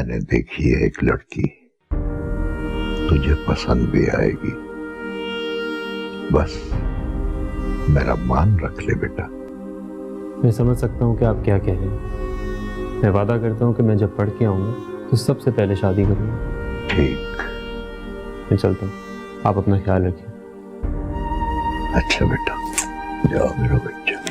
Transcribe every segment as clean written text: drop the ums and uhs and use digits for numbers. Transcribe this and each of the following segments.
मैंने देखी है एक लड़की, तुझे पसंद भी आएगी। बस मेरा मान रख ले बेटा। मैं समझ सकता हूँ कि आप क्या कह रहे हैं। मैं वादा करता हूँ कि मैं जब पढ़ के आऊँगा तो सबसे पहले शादी करूँगा। ठीक, मैं चलता हूँ, आप अपना ख्याल रखिए। अच्छा बेटा, जाओ मेरा बच्चा।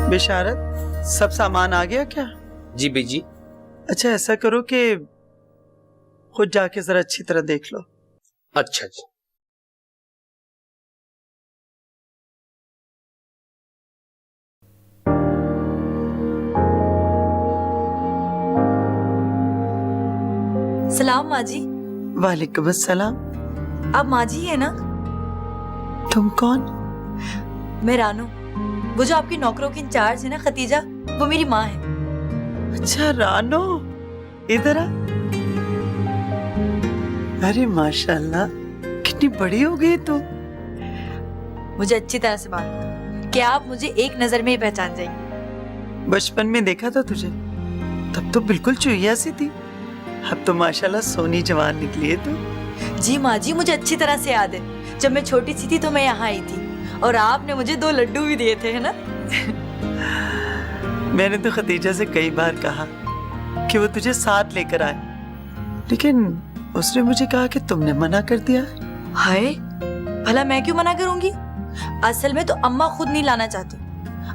बिशारत, सब सामान आ गया क्या? जी बीजी। अच्छा, ऐसा करो कि खुद जाके जरा अच्छी तरह देख लो। अच्छा जी। सलाम माँ जी। वालेकुम अस्सलाम। आप माँ जी है ना? तुम कौन? मैं रानू, वो जो आपकी नौकरों की इंचार्ज है ना, खतीजा, वो मेरी माँ है। अच्छा रानो, इधर आ। अरे माशाल्लाह, कितनी बड़ी हो गई तू। मुझे अच्छी तरह से मालूम कि आप मुझे एक नजर में ही पहचान जाएंगी। बचपन में देखा था तुझे, तब तो बिल्कुल चुईया सी थी। अब तो माशाल्लाह सोनी जवान निकली है तू। जी माँ जी, मुझे अच्छी तरह से याद है, जब मैं छोटी सी थी तो मैं यहाँ आई थी और आपने मुझे 2 लड्डू भी दिए थे, है ना? मैंने तो खतीजा से कई बार कहा कि वो तुझे साथ लेकर आए, लेकिन उसने मुझे कहा कि तुमने मना कर दिया। हाय, भला मैं क्यों मना करूंगी? असल में तो अम्मा खुद नहीं लाना चाहती।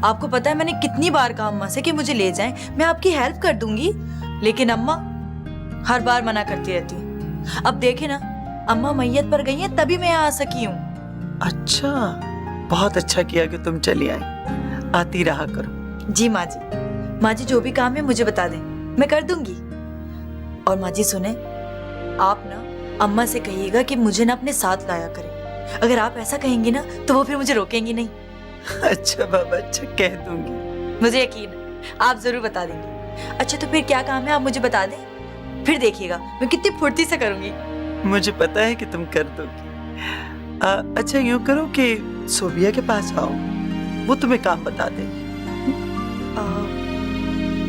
आपको पता है मैंने कितनी बार कहा अम्मा से कि मुझे ले जाएं, मैं आपकी हेल्प कर दूंगी, लेकिन अम्मा हर बार मना करती रहती है। अब देखे ना, अम्मा मैयत पर गई है तभी मैं यहाँ आ सकी हूँ। अच्छा, बहुत अच्छा किया कि तुम चली आई। आती रहा करो। जी माँ जी। माँ जी, जो भी काम है मुझे बता दें, मैं कर दूंगी। और माँ जी सुने, आप ना अम्मा से कहिएगा कि मुझे ना अपने साथ लाया करें। अगर आप ऐसा कहेंगी ना तो वो फिर मुझे रोकेंगी नहीं। अच्छा बाबा, अच्छा कह दूंगी। मुझे यकीन है आप जरूर बता देंगी। अच्छा तो फिर क्या काम है आप मुझे बता दें, फिर देखिएगा मैं कितनी फुर्ती से करूंगी। मुझे पता है कि तुम कर दोगी। अच्छा यूं करो कि सोबिया के पास आओ, वो तुम्हें काम बता देगी।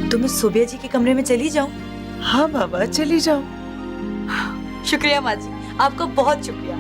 तो मैं सोबिया जी के कमरे में चली जाऊं? हाँ बाबा, चली जाओ। शुक्रिया माँ जी, आपका बहुत शुक्रिया।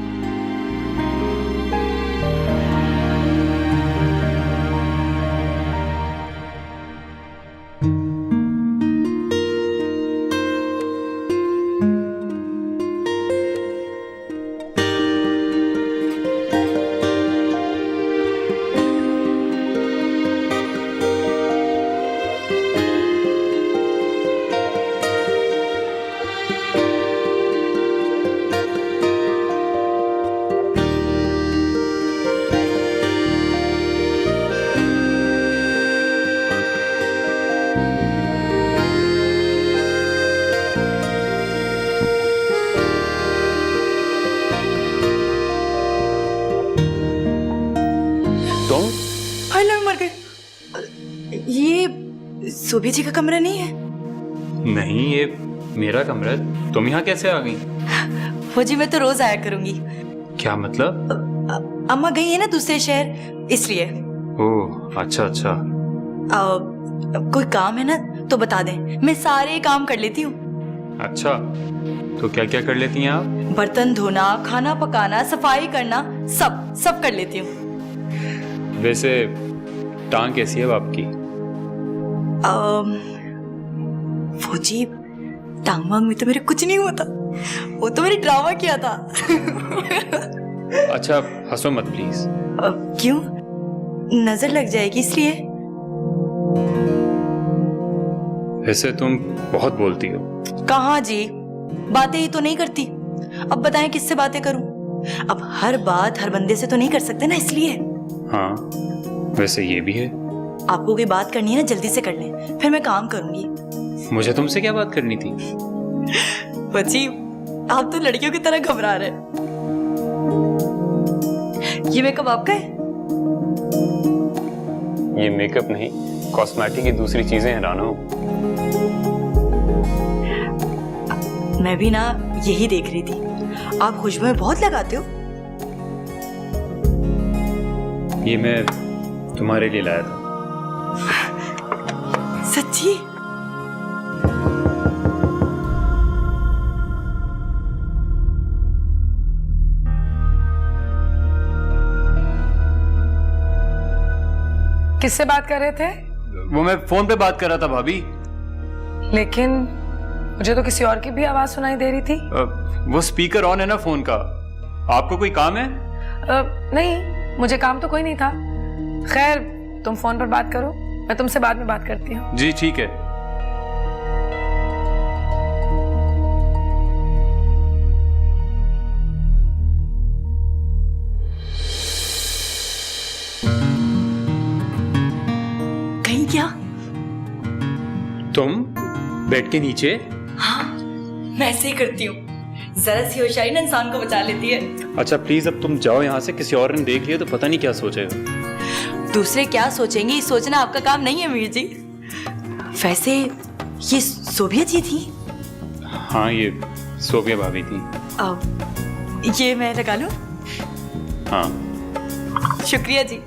सोभी जी का कमरा नहीं है? नहीं, ये मेरा कमरा है। तुम यहाँ कैसे आ गई? वो जी मैं तो रोज आया करूंगी। क्या मतलब? अम्मा गई है ना दूसरे शहर, इसलिए। ओह अच्छा अच्छा। कोई काम है ना तो बता दें, मैं सारे काम कर लेती हूँ। अच्छा, तो क्या क्या कर लेती हैं आप? बर्तन धोना, खाना पकाना, सफाई करना, सब कर लेती हूँ। वैसे टांग कैसी है अब आपकी? वो जी टांग वांग में तो मेरे कुछ नहीं होता, वो तो मैंने ड्रामा किया था। अच्छा हंसो मत प्लीज। क्यों? नजर लग जाएगी इसलिए। वैसे तुम बहुत बोलती हो। कहाँ जी, बातें ही तो नहीं करती। अब बताएं किससे बातें करूं? अब हर बात हर बंदे से तो नहीं कर सकते ना, इसलिए। हाँ वैसे ये भी है। आपको कोई बात करनी है ना, जल्दी से कर लें, फिर मैं काम करूंगी। मुझे तुमसे क्या बात करनी थी? बच्ची, आप तो लड़कियों की तरह घबरा रहे। ये मेकअप आपका है? ये मेकअप नहीं, कॉस्मेटिक की दूसरी चीजें हैं रानो। मैं भी ना यही देख रही थी, आप खुशबुएं बहुत लगाते हो। ये मैं तुम्हारे लिए लाया था। सच्ची? किससे बात कर रहे थे? वो मैं फोन पे बात कर रहा था भाभी। लेकिन मुझे तो किसी और की भी आवाज सुनाई दे रही थी। वो स्पीकर ऑन है ना फोन का। आपको कोई काम है? नहीं, मुझे काम तो कोई नहीं था। खैर, तुम फोन पर बात करो, मैं तुमसे बाद में बात करती हूँ। जी ठीक है। कहीं क्या? तुम बेड के नीचे? हाँ, मैं ऐसे ही करती हूँ, जरा सी होशियारी ना इंसान को बचा लेती है। अच्छा प्लीज अब तुम जाओ यहाँ से, किसी और ने देख लिया तो पता नहीं क्या सोचेगा। दूसरे क्या सोचेंगे, ये सोचना आपका काम नहीं है मीर जी। वैसे ये सोभिया जी थी? हाँ ये सोफिया भाभी थी। ये मैं लगा लूं? हाँ शुक्रिया जी।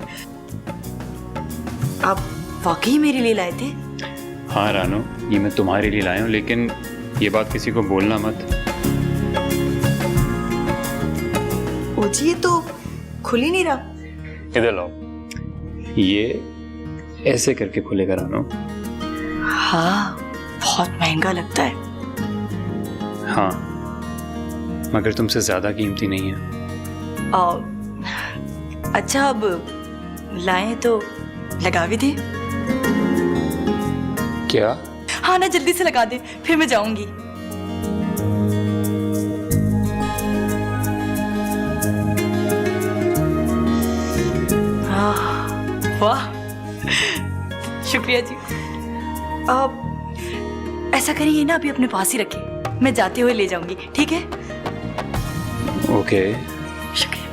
आप वाकई मेरे लिए लाए थे? हाँ रानो, ये मैं तुम्हारे लिए लाया हूँ, लेकिन ये बात किसी को बोलना मत। ओ जी, ये तो खुल ही नहीं रहा। इधर लाओ, ये ऐसे करके खुलेगा रानो। हाँ, बहुत महंगा लगता है। हाँ मगर तुमसे ज्यादा कीमती नहीं है। अच्छा, अब लाएं तो लगा भी दे। क्या? हाँ ना, जल्दी से लगा दे, फिर मैं जाऊंगी। वाह, शुक्रिया जी। ऐसा करिए ना, अभी अपने पास ही रखें, मैं जाते हुए ले जाऊंगी, ठीक है? ओके। शुक्रिया।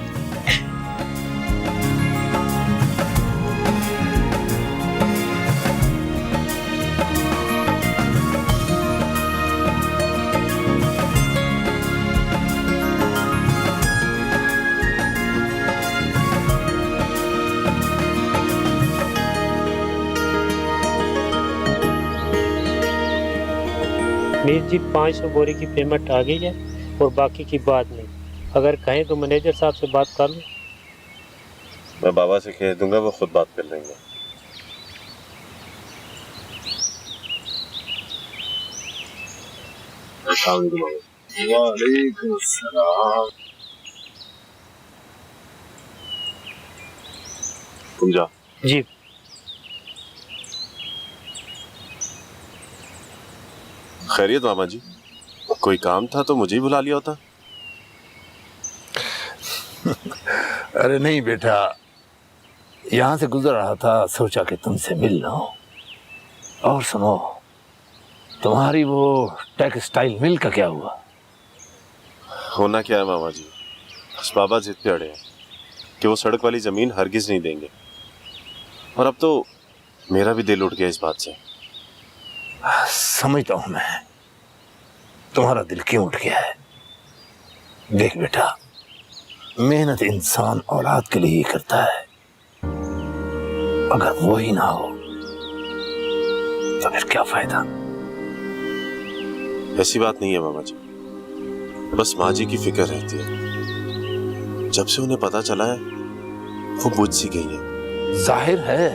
मीर जी 500 बोरी की पेमेंट आ गई है और बाकी की बात नहीं। अगर कहें तो मैनेजर साहब से बात कर लो। मैं बाबा से कह दूंगा, वो खुद बात कर लेंगे। वालेकुम अस्सलाम। तुम जा। जी खैरियत मामा जी? कोई काम था तो मुझे ही बुला लिया होता। अरे नहीं बेटा, यहाँ से गुजर रहा था, सोचा कि तुमसे मिल लूं। और सुनो, तुम्हारी वो टेक्सटाइल मिल का क्या हुआ? होना क्या है मामा जी, बस बाबा जिद पे अड़े हैं कि वो सड़क वाली जमीन हरगिज नहीं देंगे। और अब तो मेरा भी दिल उठ गया इस बात से। समझता हूं मैं तुम्हारा दिल क्यों उठ गया है। देख बेटा, मेहनत इंसान औलाद के लिए ही करता है, अगर वो ही ना हो तो फिर क्या फायदा। ऐसी बात नहीं है मामा जी, बस माँ जी की फिक्र रहती है। जब से उन्हें पता चला है वो बुझ सी गई है। जाहिर है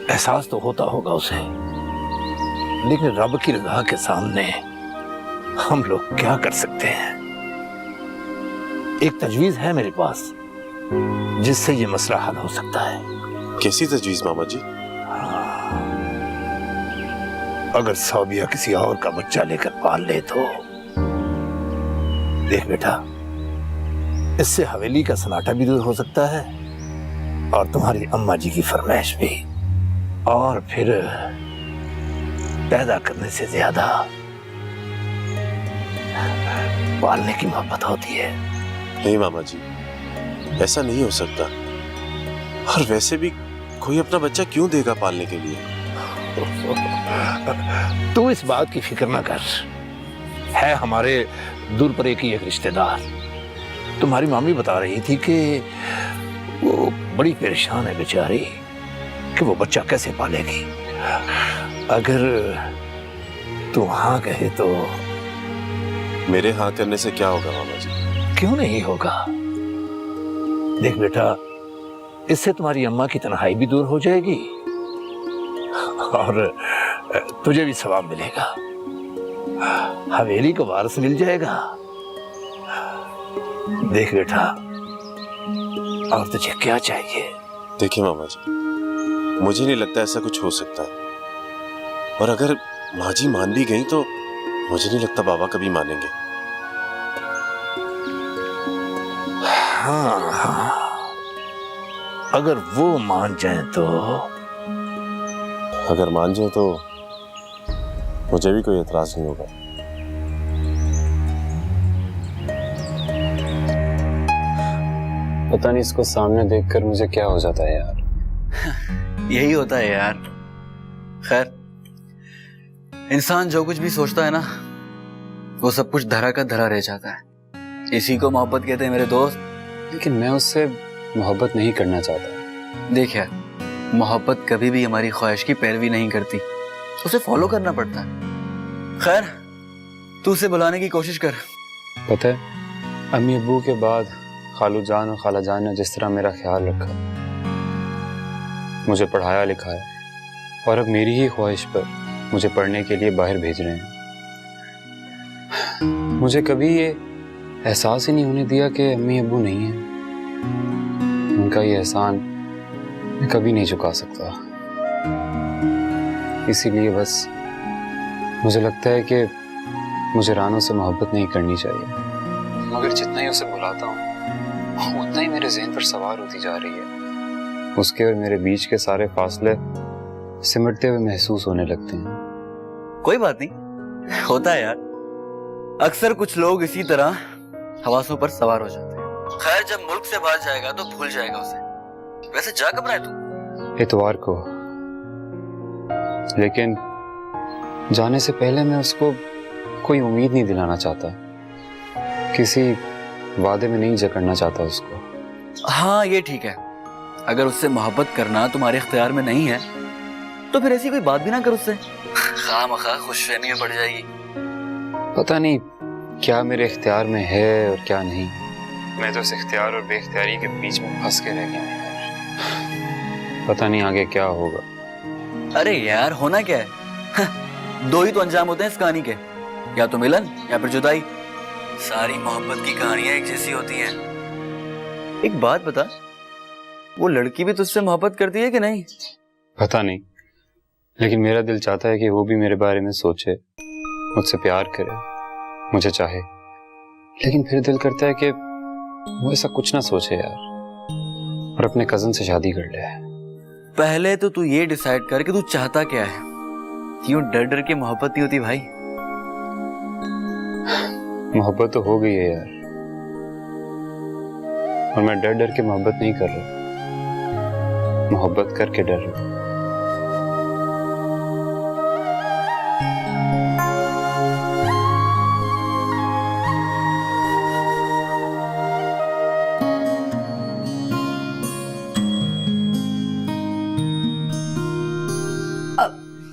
एहसास तो होता होगा उसे, लेकिन रब की रजा के सामने हम लोग क्या कर सकते हैं। एक तजवीज है मेरे पास जिससे ये मसला हल हो सकता है। कैसी तजवीज मामा जी? अगर सौबिया किसी और का बच्चा लेकर पाल ले तो देख बेटा, इससे हवेली का सन्नाटा भी दूर हो सकता है और तुम्हारी अम्मा जी की फरमाइश भी, और फिर पैदा करने से ज्यादा पालने की मोहब्बत होती है। नहीं मामा जी, ऐसा नहीं हो सकता। और वैसे भी कोई अपना बच्चा क्यों देगा पालने के लिए? तू इस बात की फिक्र ना कर, है हमारे दूर पर एक रिश्तेदार। तुम्हारी मामी बता रही थी कि वो बड़ी परेशान है बेचारी कि वो बच्चा कैसे पालेगी। अगर तू हाँ कहे तो। मेरे हाँ करने से क्या होगा मामा जी? क्यों नहीं होगा? देख बेटा, इससे तुम्हारी अम्मा की तन्हाई भी दूर हो जाएगी और तुझे भी सवाब मिलेगा, हवेली को वारिस मिल जाएगा। देख बेटा, और तुझे क्या चाहिए? देखिए मामा जी, मुझे नहीं लगता ऐसा कुछ हो सकता है, और अगर माँ जी मान भी गई तो मुझे नहीं लगता बाबा कभी मानेंगे। हाँ, अगर वो मान जाए तो। अगर मान जाए तो मुझे भी कोई एतराज नहीं होगा। पता नहीं इसको सामने देखकर मुझे क्या हो जाता है यार। यही होता है यार। खैर, इंसान जो कुछ भी सोचता है ना, वो सब कुछ धरा का धरा रह जाता है। इसी को मोहब्बत कहते हैं मेरे दोस्त। लेकिन मैं उससे मोहब्बत नहीं करना चाहता। देख यार, मोहब्बत कभी भी हमारी ख्वाहिश की पैरवी नहीं करती, उसे फॉलो करना पड़ता है। खैर, तू उसे बुलाने की कोशिश कर। पता है, अम्मी अब्बू के बाद खालू जान और खाला जान ने जिस तरह मेरा ख्याल रखा, मुझे पढ़ाया लिखाया, और अब मेरी ही ख्वाहिश पर मुझे पढ़ने के लिए बाहर भेज रहे हैं। मुझे कभी ये एहसास ही नहीं होने दिया कि अम्मी अब्बू नहीं है। उनका ये एहसान मैं कभी नहीं चुका सकता। इसीलिए बस मुझे लगता है कि मुझे रानो से मोहब्बत नहीं करनी चाहिए। मगर जितना ही उसे बुलाता हूँ उतना ही मेरे ज़हन पर सवार होती जा रही है। उसके और मेरे बीच के सारे फासले सिमटते हुए महसूस होने लगते हैं। कोई बात नहीं, होता है यार। अक्सर कुछ लोग इसी तरह हवासों पर सवार हो जाते हैं। खैर, जब मुल्क से बाहर जाएगा तो भूल जाएगा उसे। वैसे जा कब रहा है तू? इतवार को। लेकिन जाने से पहले मैं उसको कोई उम्मीद नहीं दिलाना चाहता, किसी वादे में नहीं जकड़ना चाहता उसको। हाँ, ये ठीक है। अगर उससे मोहब्बत करना तुम्हारे इख्तियार में नहीं है तो फिर ऐसी कोई बात भी ना कर उससे। खामखा खुशफहमी में पड़ जाएगी। पता नहीं क्या मेरे इख्तियार में है और क्या नहीं। मैं तो इस इख्तियार और बेइख्तियारी के बीच में फंस के रह गया हूं यार। पता नहीं आगे क्या होगा। अरे यार, होना क्या है? दो ही तो अंजाम होते हैं इस कहानी के, या तो मिलन या फिर जुदाई। सारी मोहब्बत की कहानियां एक जैसी होती हैं। एक बात बता, वो लड़की भी तुझसे मोहब्बत करती है कि नहीं? पता नहीं, लेकिन मेरा दिल चाहता है कि वो भी मेरे बारे में सोचे, मुझसे प्यार करे, मुझे चाहे। लेकिन फिर दिल करता है कि वो ऐसा कुछ ना सोचे यार, और अपने कजन से शादी कर ले। पहले तो तू ये डिसाइड कर कि तू चाहता क्या है। क्यों डर डर के मोहब्बत नहीं होती भाई? मोहब्बत तो हो गई है यार, और मैं डर डर के मोहब्बत नहीं कर रहा, मोहब्बत करके डर रहा।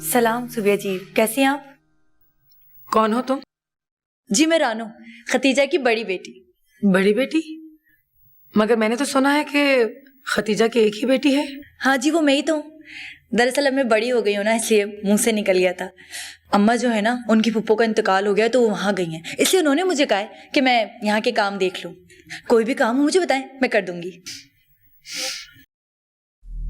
सलाम सुबिया जी, कैसी हैं आप? कौन हो तुम? जी मैं रानू, खतीजा की बड़ी बेटी। बड़ी बेटी? मगर मैंने तो सुना है कि खतीजा की एक ही बेटी है। हाँ जी, वो मैं ही तो हूँ। दरअसल अब मैं बड़ी हो गई हूँ ना, इसलिए मुंह से निकल गया था। अम्मा जो है ना, उनकी फुप्पो का इंतकाल हो गया तो वो वहाँ गई हैं, इसलिए उन्होंने मुझे कहा है कि मैं यहाँ के काम देख लूँ। कोई भी काम हो मुझे बताएं, मैं कर दूंगी।